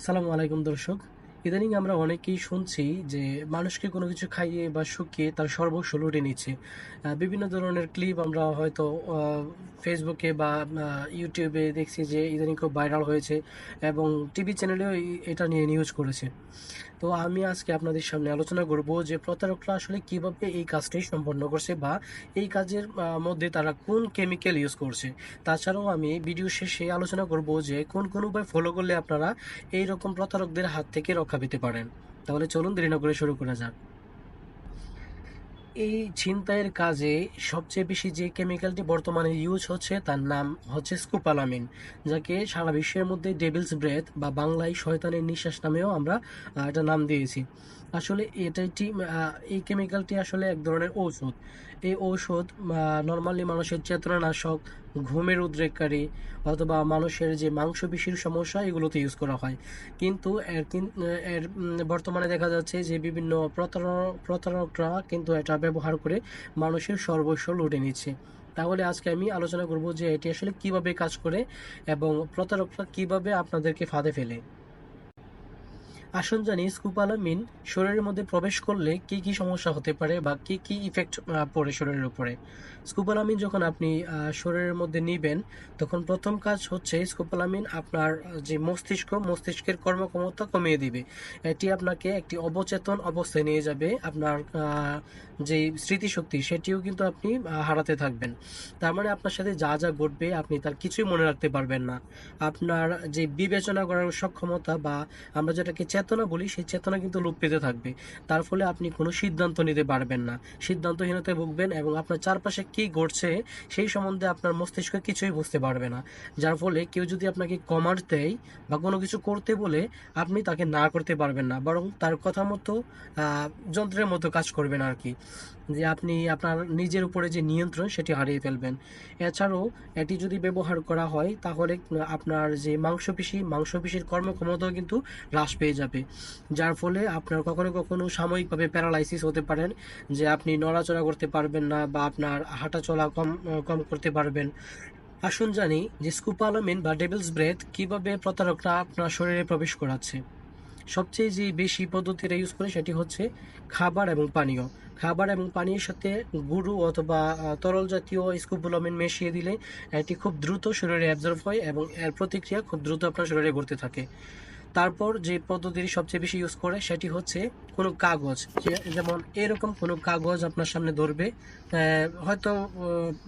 সালামু আলাইকুম দর্শক। ইদানিং আমরা অনেকেই শুনছি যে মানুষকে কোনো কিছু খাইয়ে বা শুকিয়ে তার সর্বস্ব লুটে নিচ্ছে। বিভিন্ন ধরনের ক্লিপ আমরা হয়তো ফেসবুকে বা ইউটিউবে দেখছি যে ইদানিং খুব ভাইরাল হয়েছে এবং টিভি চ্যানেলেও এটা নিয়ে নিউজ করেছে। তো আমি আজকে আপনাদের সামনে আলোচনা করব যে প্রতারকরা আসলে কিভাবে এই কাজটি সম্পন্ন করছে বা এই কাজের মধ্যে তারা কোন কেমিক্যাল ইউজ করছে। তাছাড়াও আমি ভিডিও শেষে আলোচনা করব যে কোন কোন উপায় ফলো করলে আপনারা এই রকম প্রতারকদের হাত থেকে রক্ষা পেতে পারেন। তাহলে চলুন দেরি না করে শুরু করা যাক। এই ছিনতাইয়ের কাজে সবচেয়ে বেশি যে কেমিক্যালটি বর্তমানে ইউজ হচ্ছে তার নাম হচ্ছে স্কোপালামিন, যাকে সারা বিশ্বের মধ্যে ডেভিলস ব্রেথ বা বাংলায় শয়তানের নিঃশ্বাস নামেও আমরা এটা নাম দিয়েছি। আসলে এটা একটি এই কেমিক্যালটি আসলে এক ধরনের ঔষধ। এই ঔষধ নর্মালি মানুষের চেতনানাশক, ঘুমের উদ্রেককারী অথবা মানুষের যে মাংসপেশির সমস্যা এগুলোতে ইউজ করা হয়। কিন্তু বর্তমানে দেখা যাচ্ছে যে বিভিন্ন প্রতারকরা কিন্তু এটা ব্যবহার করে মানুষের সর্বস্ব লুটে নিচ্ছে। তাহলে আজকে আমি আলোচনা করব যে এটি আসলে কিভাবে কাজ করে এবং প্রতারকরা কিভাবে আপনাদেরকে ফাঁদে ফেলে। আসুন জানি স্কোপোলামিন শরীরের মধ্যে প্রবেশ করলে কি কি সমস্যা হতে পারে বা কি কি ইফেক্ট পড়ে শরীরের উপরে। স্কোপোলামিন যখন আপনি শরীরের মধ্যে নিবেন, তখন প্রথম কাজ হচ্ছে স্কোপোলামিন আপনার যে মস্তিষ্কের কর্মক্ষমতা কমিয়ে দিবে। এটি আপনাকে একটি অবচেতন অবস্থায় নিয়ে যাবে। আপনার যে স্মৃতিশক্তি সেটিও কিন্তু আপনি হারাতে থাকবেন। তার মানে আপনার সাথে যা যা ঘটবে আপনি তার কিছুই মনে রাখতে পারবেন না। আপনার যে বিবেচনা করার সক্ষমতা বা আমরা যেটাকে চেতনা বলি, সেই চেতনা কিন্তু লোপ পেতে থাকবে। তার ফলে আপনি কোনো সিদ্ধান্ত নিতে পারবেন না, সিদ্ধান্তহীনতায় ভুগবেন এবং আপনার চারপাশে কি ঘটছে সেই সম্বন্ধে আপনার মস্তিষ্ক কিছুই বুঝতে পারবে না। যার ফলে কেউ যদি আপনাকে কমান্ড দেয় বা কোনো কিছু করতে বলে, আপনি তাকে না করতে পারবেন না, বরং তার কথা মতো যন্ত্রের মতো কাজ করবেন আর কি। যে আপনি আপনার নিজের উপরে যে নিয়ন্ত্রণ সেটি হারিয়ে ফেলবেন। এছাড়াও এটি যদি ব্যবহার করা হয় তাহলে আপনার যে মাংসপেশির কর্মক্ষমতাও কিন্তু হ্রাস পেয়ে যাবে। যার ফলে আপনার কখনো কখনো সাময়িকভাবে প্যারালাইসিস হতে পারেন, যে আপনি নড়াচড়া করতে পারবেন না বা আপনার হাঁটা চলা কম কম করতে পারবেন। আসুন জানি যে স্কোপোলামিন বা ডেভিলস ব্রেথ কিভাবে প্রতারকরা আপনার শরীরে প্রবেশ করাচ্ছে। সবচেয়ে যে বেশি পদ্ধতিটা ইউজ করে সেটি হচ্ছে খাবার এবং পানীয়। খাবার এবং পানীয়ের সাথে গুঁড়ো অথবা তরল জাতীয় স্কোপোলামিন মিশিয়ে দিলে এটি খুব দ্রুত শরীরে অ্যাবজর্ব হয় এবং এর প্রতিক্রিয়া খুব দ্রুত আপনার শরীরে ঘটতে থাকে। তারপর যে পদ্ধতিটি সবচেয়ে বেশি ইউজ করে সেটি হচ্ছে কোনো কাগজ, যেমন এরকম কোনো কাগজ আপনার সামনে ধরবে। হয়তো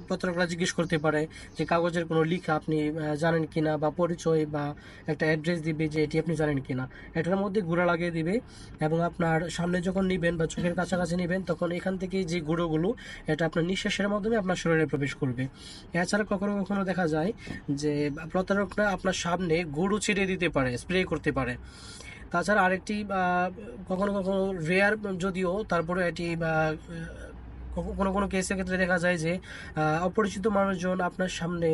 প্রতারকরা জিজ্ঞেস করতে পারে যে কাগজের কোনো লিখা আপনি জানেন কিনা বা পরিচয় বা একটা অ্যাড্রেস দিবে যে এটি আপনি জানেন কিনা। এটার মধ্যে গুঁড়া লাগিয়ে দিবে এবং আপনার সামনে যখন নিবেন বা চোখের কাছাকাছি নিবেন তখন এখান থেকে যে গুঁড়োগুলো এটা আপনার নিঃশ্বাসের মাধ্যমে আপনার শরীরে প্রবেশ করবে। এছাড়া কখনো কখনো দেখা যায় যে প্রতারকরা আপনার সামনে গুঁড়ো ছিটিয়ে দিতে পারে, স্প্রে করতে পারে। তাছাড়া আরেকটি কখনো কখনো রেয়ার যদিও, তারপরে এটি কোনো কোনো কেসের ক্ষেত্রে দেখা যায় যে অপরিচিত মানুষজন আপনার সামনে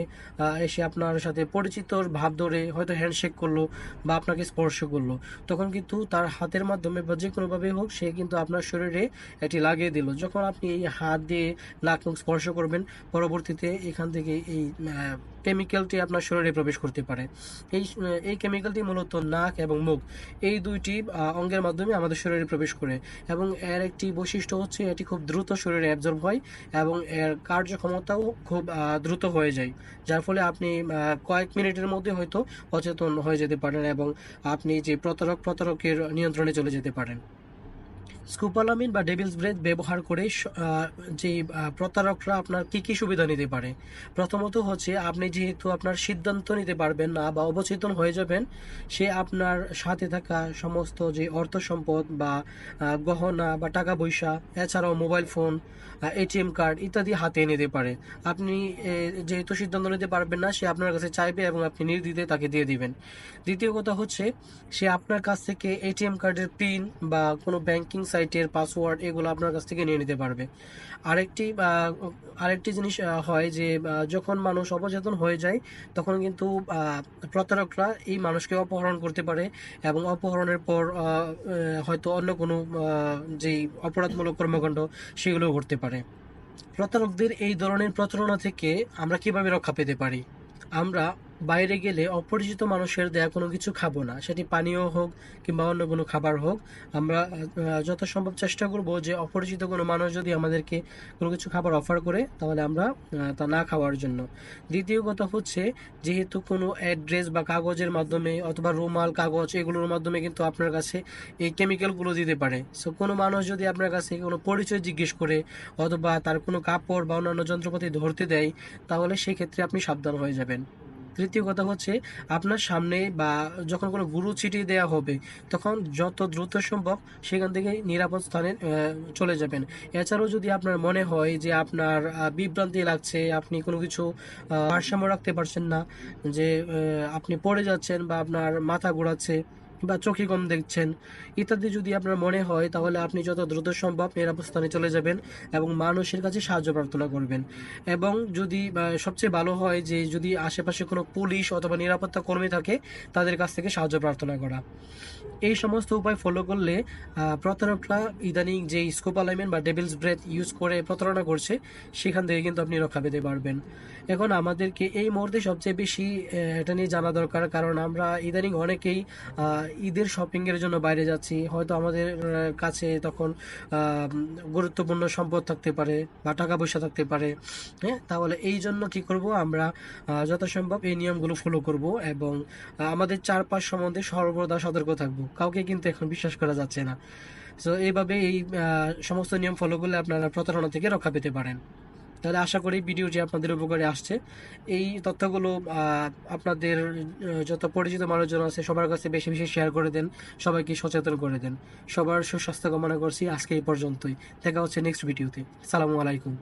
এসে আপনার সাথে পরিচিতর ভাব ধরে হয়তো হ্যান্ডশেক করলো বা আপনাকে স্পর্শ করলো, তখন কিন্তু তার হাতের মাধ্যমে বা যে কোনোভাবে হোক সে কিন্তু আপনার শরীরে এটি লাগিয়ে দিল। যখন আপনি এই হাত দিয়ে নাক মুখ স্পর্শ করবেন, পরবর্তীতে এখান থেকে এই কেমিক্যালটি আপনার শরীরে প্রবেশ করতে পারে। এই এই কেমিক্যালটি মূলত নাক এবং মুখ এই দুইটি অঙ্গের মাধ্যমে আমাদের শরীরে প্রবেশ করে এবং এর একটি বৈশিষ্ট্য হচ্ছে এটি খুব দ্রুত শরীরে অ্যাবজর্ব হয় এবং এর কার্যক্ষমতাও খুব দ্রুত হয়ে যায়। যার ফলে আপনি কয়েক মিনিটের মধ্যে হয়তো অচেতন হয়ে যেতে পারেন এবং আপনি যে প্রতারকের নিয়ন্ত্রণে চলে যেতে পারেন। স্কোপোলামিন বা ডেভিলস ব্রেথ ব্যবহার করে যে প্রতারকরা আপনার কি কি সুবিধা নিতে পারে। প্রথমত হচ্ছে আপনি যেহেতু আপনার সিদ্ধান্ত নিতে পারবেন না বা অবচেতন হয়ে যাবেন, সে আপনার সাথে থাকা সমস্ত যে অর্থ সম্পদ বা গহনা বা টাকা পয়সা, এছাড়াও মোবাইল ফোন, এটিএম কার্ড ইত্যাদি হাতিয়ে নিতে পারে। আপনি যেহেতু সিদ্ধান্ত নিতে পারবেন না, সে আপনার কাছে চাইবে এবং আপনি নির্দ্বিধায় তাকে দিয়ে দিবেন। দ্বিতীয় কথা হচ্ছে সে আপনার কাছ থেকে এটিএম কার্ডের পিন বা কোনো ব্যাংকিং সাইটের পাসওয়ার্ড এগুলো আপনার কাছ থেকে নিয়ে নিতে পারবে। আরেকটি আরেকটি জিনিস হয় যে যখন মানুষ অবচেতন হয়ে যায় তখন কিন্তু প্রতারকরা এই মানুষকে অপহরণ করতে পারে এবং অপহরণের পর হয়তো অন্য কোনো যেই অপরাধমূলক কর্মকাণ্ড সেগুলো করতে পারে। প্রতারকদের এই ধরনের প্রতারণা থেকে আমরা কিভাবে রক্ষা পেতে পারি? আমরা বাইরে গেলে অপরিচিত মানুষের দেয়া কোনো কিছু খাবো না, সেটি পানীয় হোক কিংবা অন্য কোনো খাবার হোক। আমরা যথাসম্ভব চেষ্টা করব যে অপরিচিত কোনো মানুষ যদি আমাদেরকে কোনো কিছু খাবার অফার করে তাহলে আমরা তা না খাওয়ার জন্য। দ্বিতীয় কথা হচ্ছে, যেহেতু কোনো অ্যাড্রেস বা কাগজের মাধ্যমে অথবা রুমাল কাগজ এগুলোর মাধ্যমে কিন্তু আপনার কাছে এই কেমিক্যালগুলো দিতে পারে। সো কোনো মানুষ যদি আপনার কাছে কোনো পরিচয় জিজ্ঞেস করে অথবা তার কোনো কাপড় বা অন্যান্য যন্ত্রপাতি ধরতে দেয়, তাহলে সেক্ষেত্রে আপনি সাবধান হয়ে যাবেন। তৃতীয় কথা হচ্ছে, আপনার সামনে বা যখন কোনো গুরু চিঠি দেওয়া হবে তখন যত দ্রুত সম্ভব সেখান থেকে নিরাপদ স্থানে চলে যাবেন। এছাড়াও যদি আপনার মনে হয় যে আপনার বিভ্রান্তি লাগছে, আপনি কোনো কিছু ভারসাম্য রাখতে পারছেন না, যে আপনি পড়ে যাচ্ছেন বা আপনার মাথা ঘোরাচ্ছে বা চোখে কম দেখছেন ইত্যাদি যদি আপনার মনে হয়, তাহলে আপনি যত দ্রুত সম্ভব নিরাপদ স্থানে চলে যাবেন এবং মানুষের কাছে সাহায্য প্রার্থনা করবেন। এবং যদি সবচেয়ে ভালো হয় যে যদি আশেপাশে কোনো পুলিশ অথবা নিরাপত্তা কর্মী থাকে, তাদের কাছ থেকে সাহায্য প্রার্থনা করা। এই সমস্ত উপায় ফলো করলে প্রতারকরা ইদানিং যে স্কোপ অ্যালাইনমেন্ট বা ডেভিলস ব্রেথ ইউজ করে প্রতারণা করছে, সেখান থেকে কিন্তু আপনি রক্ষা পেতে পারবেন। এখন আমাদেরকে এই মুহূর্তে সবচেয়ে বেশি এটা নিয়ে জানা দরকার, কারণ আমরা ইদানিং অনেকেই ঈদের শপিংয়ের জন্য বাইরে যাচ্ছি। হয়তো আমাদের কাছে তখন গুরুত্বপূর্ণ সম্পদ থাকতে পারে বা টাকা পয়সা থাকতে পারে। হ্যাঁ, তাহলে এই জন্য কি করব আমরা, যথাসম্ভব এই নিয়মগুলো ফলো করব এবং আমাদের চারপাশ সম্বন্ধে সর্বদা সতর্ক থাকব। কাউকে কিন্তু এখন বিশ্বাস করা যাচ্ছে না। সো এইভাবে এই সমস্ত নিয়ম ফলো করলে আপনারা প্রতারণা থেকে রক্ষা পেতে পারেন। তাহলে আশা করি ভিডিওটি আপনাদের উপকারে আসছে। এই তথ্যগুলো আপনাদের যত পরিচিত মানুষজন আছে সবার কাছে বেশি বেশি শেয়ার করে দেন, সবাইকে সচেতন করে দেন। সবার সুস্বাস্থ্য কামনা করছি। আজকে এই পর্যন্তই, দেখা হচ্ছে নেক্সট ভিডিওতে। সালামু আলাইকুম।